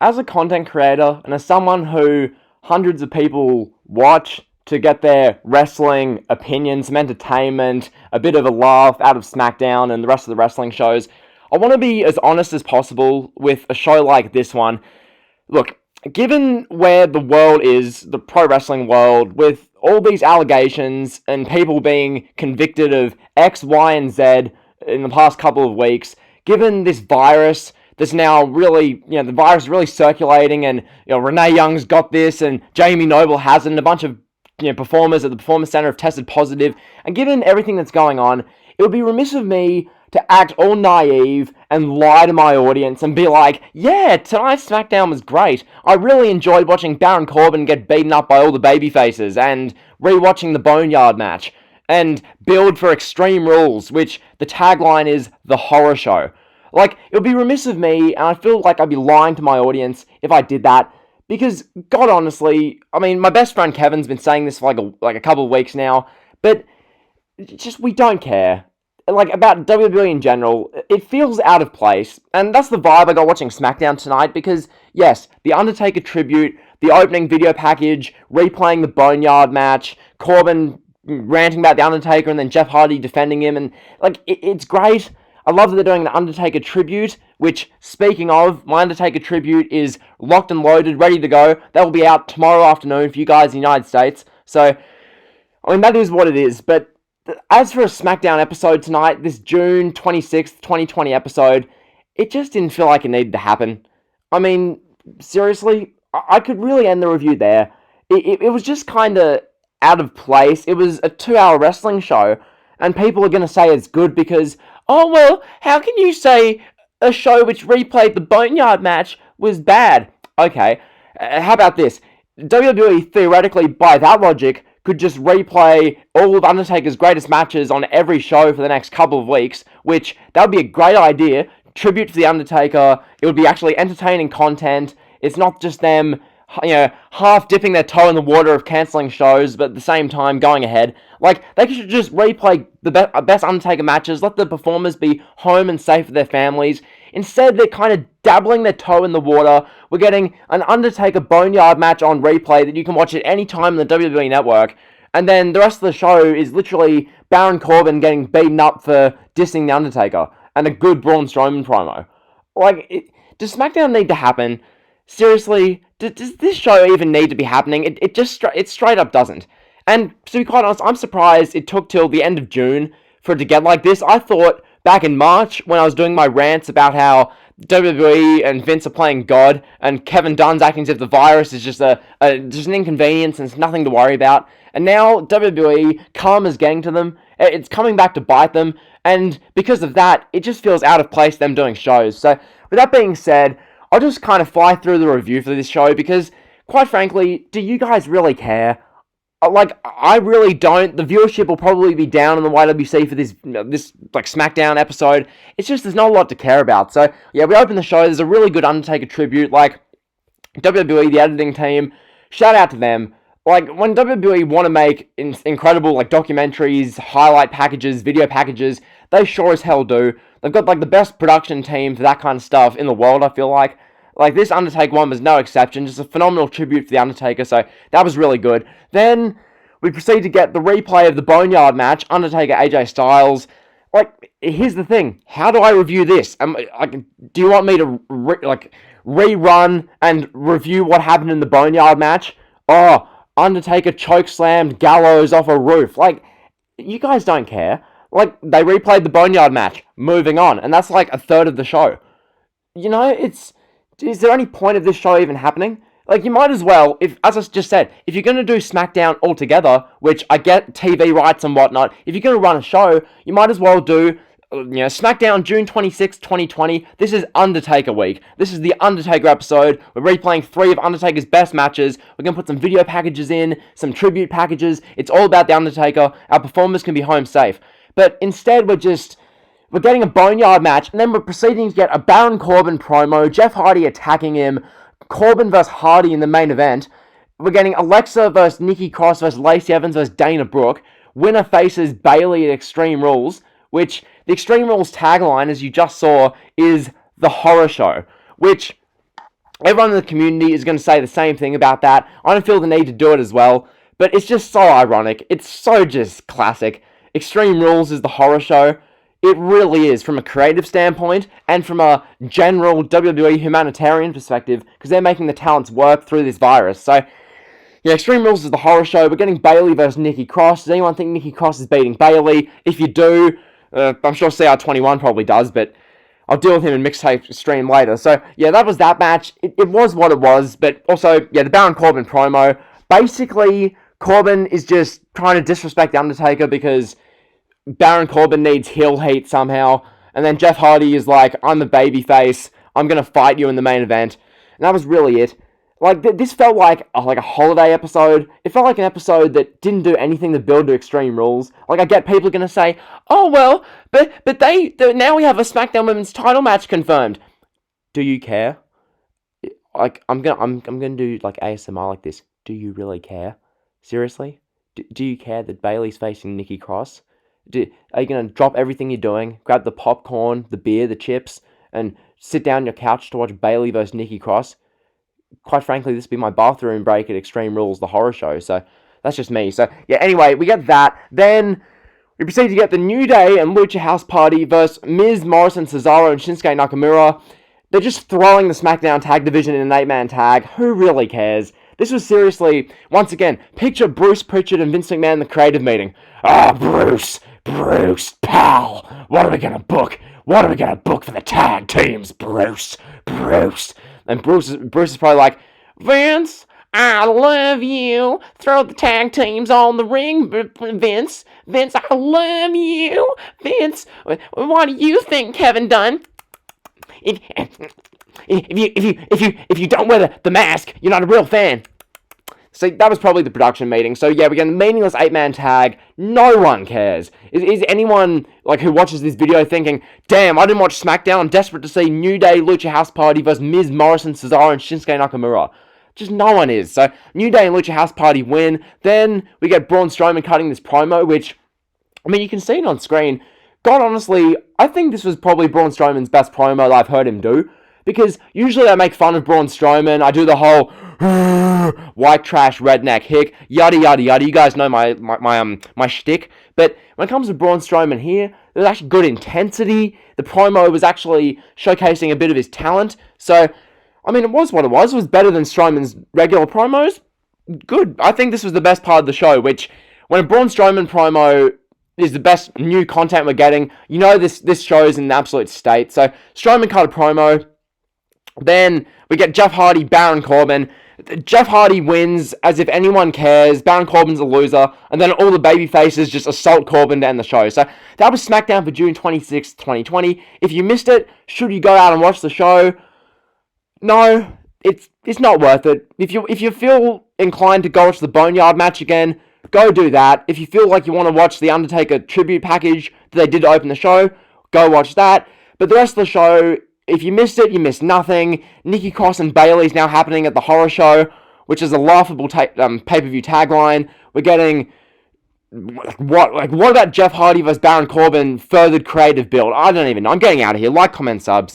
as a content creator and as someone who hundreds of people watch to get their wrestling opinions, some entertainment, a bit of a laugh out of SmackDown and the rest of the wrestling shows, I want to be as honest as possible with a show like this one. Look, given where the world is, the pro wrestling world, with all these allegations and people being convicted of X, Y, and Z in the past couple of weeks, given this virus that's now really, the virus is really circulating, and Renee Young's got this, and Jamie Noble hasn't, a bunch of performers at the Performance Center have tested positive, and given everything that's going on, it would be remiss of me to act all naive and lie to my audience and be like, yeah, tonight's SmackDown was great. I really enjoyed watching Baron Corbin get beaten up by all the babyfaces and rewatching the Boneyard match and build for Extreme Rules, which the tagline is the horror show. Like, it would be remiss of me, and I feel like I'd be lying to my audience if I did that, because, God honestly, I mean, my best friend Kevin's been saying this for like a couple of weeks now, but just, we don't care. Like, about WWE in general, it feels out of place, and that's the vibe I got watching SmackDown tonight, because, yes, the Undertaker tribute, the opening video package, replaying the Boneyard match, Corbin ranting about the Undertaker, and then Jeff Hardy defending him, and, like, it's great. I love that they're doing an Undertaker tribute, which, speaking of, my Undertaker tribute is locked and loaded, ready to go. That will be out tomorrow afternoon for you guys in the United States, so, I mean, that is what it is, but as for a SmackDown episode tonight, this June 26th, 2020 episode, it just didn't feel like it needed to happen. I mean, seriously, I could really end the review there. It was just kind of out of place. It was a 2-hour wrestling show, and people are going to say it's good because, oh, well, how can you say a show which replayed the Boneyard match was bad? Okay, how about this? WWE, theoretically, by that logic, could just replay all of Undertaker's greatest matches on every show for the next couple of weeks, which, that would be a great idea. Tribute to The Undertaker. It would be actually entertaining content. It's not just them, half dipping their toe in the water of cancelling shows, but at the same time going ahead. Like, they should just replay the best Undertaker matches, let the performers be home and safe with their families. Instead, they're kind of dabbling their toe in the water. We're getting an Undertaker Boneyard match on replay that you can watch at any time on the WWE Network. And then the rest of the show is literally Baron Corbin getting beaten up for dissing The Undertaker. And a good Braun Strowman promo. Like, does SmackDown need to happen? Seriously, does this show even need to be happening? It straight up doesn't. And to be quite honest, I'm surprised it took till the end of June for it to get like this. I thought back in March, when I was doing my rants about how WWE and Vince are playing God, and Kevin Dunn's acting as if the virus is just just an inconvenience and it's nothing to worry about. And now WWE, karma's getting to them. It's coming back to bite them. And because of that, it just feels out of place them doing shows. So with that being said, I'll just kind of fly through the review for this show because, quite frankly, do you guys really care? Like, I really don't. The viewership will probably be down in the YWC for this SmackDown episode. It's just there's not a lot to care about. So, yeah, we open the show. There's a really good Undertaker tribute. Like, WWE, the editing team, shout out to them. Like, when WWE want to make incredible, documentaries, highlight packages, video packages, they sure as hell do. They've got, the best production team for that kind of stuff in the world, I feel like. Like, this Undertaker one was no exception. Just a phenomenal tribute to The Undertaker, so that was really good. Then, we proceed to get the replay of the Boneyard match, Undertaker, AJ Styles. Like, here's the thing. How do I review this? Do you want me to, rerun and review what happened in the Boneyard match? Oh, Undertaker chokeslammed Gallows off a roof. Like, you guys don't care. Like, they replayed the Boneyard match. Moving on. And that's, a third of the show. Is there any point of this show even happening? Like, you might as well, as I just said, if you're going to do SmackDown altogether, which I get TV rights and whatnot, if you're going to run a show, you might as well do, SmackDown June 26, 2020. This is Undertaker week. This is the Undertaker episode. We're replaying 3 of Undertaker's best matches. We're going to put some video packages in, some tribute packages. It's all about the Undertaker. Our performers can be home safe. But instead, we're getting a Boneyard match, and then we're proceeding to get a Baron Corbin promo, Jeff Hardy attacking him, Corbin versus Hardy in the main event. We're getting Alexa versus Nikki Cross versus Lacey Evans versus Dana Brooke. Winner faces Bayley at Extreme Rules, which the Extreme Rules tagline, as you just saw, is the horror show, which Everyone in the community is going to say the same thing about that. I don't feel the need to do it as well, but it's just so ironic. It's so just classic. Extreme Rules is the horror show. It really is, from a creative standpoint and from a general WWE humanitarian perspective, because they're making the talents work through this virus. So, yeah, Extreme Rules is the horror show. We're getting Bayley versus Nikki Cross. Does anyone think Nikki Cross is beating Bayley? If you do, I'm sure CR21 probably does, but I'll deal with him in mixtape stream later. So, yeah, that was that match. It was what it was, but also, yeah, the Baron Corbin promo. Basically, Corbin is just trying to disrespect The Undertaker because Baron Corbin needs heel heat somehow. And then Jeff Hardy is like, I'm the babyface. I'm going to fight you in the main event. And that was really it. Like, this felt like a holiday episode. It felt like an episode that didn't do anything to build to Extreme Rules. Like, I get people are going to say, oh, well, but now we have a SmackDown Women's title match confirmed. Do you care? Like, I'm gonna do, like, ASMR like this. Do you really care? Seriously? Do you care that Bayley's facing Nikki Cross? Are you going to drop everything you're doing, grab the popcorn, the beer, the chips, and sit down on your couch to watch Bayley versus Nikki Cross? Quite frankly, this would be my bathroom break at Extreme Rules, the horror show, so that's just me. So, yeah, anyway, we get that. Then we proceed to get the New Day and Lucha House Party versus Miz, Morrison, Cesaro, and Shinsuke Nakamura. They're just throwing the SmackDown tag division in an 8-man tag. Who really cares? This was seriously, once again, picture Bruce Pritchard and Vince McMahon in the creative meeting. Bruce, pal, what are we going to book? What are we going to book for the tag teams, Bruce? And Bruce is probably like, Vince, I love you. Throw the tag teams on the ring, Vince. Vince, I love you. Vince, what do you think, Kevin Dunn? If you don't wear the mask, you're not a real fan. So that was probably the production meeting. So yeah, we get a meaningless 8-man tag. No one cares. Is anyone like who watches this video thinking, damn, I didn't watch SmackDown, I'm desperate to see New Day, Lucha House Party versus Miz, Morrison, Cesaro, and Shinsuke Nakamura? Just no one is. So New Day and Lucha House Party win. Then we get Braun Strowman cutting this promo, which, I mean, you can see it on screen. God, honestly, I think this was probably Braun Strowman's best promo that I've heard him do. Because usually I make fun of Braun Strowman. I do the whole white trash redneck hick, yada yada yada. You guys know my shtick. But when it comes to Braun Strowman here, there's actually good intensity. The promo was actually showcasing a bit of his talent. So, I mean, it was what it was. It was better than Strowman's regular promos. Good. I think this was the best part of the show, which, when a Braun Strowman promo is the best new content we're getting, you know this show is in an absolute state. So, Strowman cut a promo. Then we get Jeff Hardy, Baron Corbin. Jeff Hardy wins as if anyone cares. Baron Corbin's a loser. And then all the baby faces just assault Corbin to end the show. So that was SmackDown for June 26th, 2020. If you missed it, should you go out and watch the show? No, it's not worth it. If you feel inclined to go watch the Boneyard match again, go do that. If you feel like you want to watch the Undertaker tribute package that they did to open the show, go watch that. But the rest of the show, if you missed it, you missed nothing. Nikki Cross and Bayley is now happening at the horror show, which is a laughable pay-per-view tagline. We're getting what about Jeff Hardy versus Baron Corbin furthered creative build? I don't even know. I'm getting out of here. Like, comment, subs.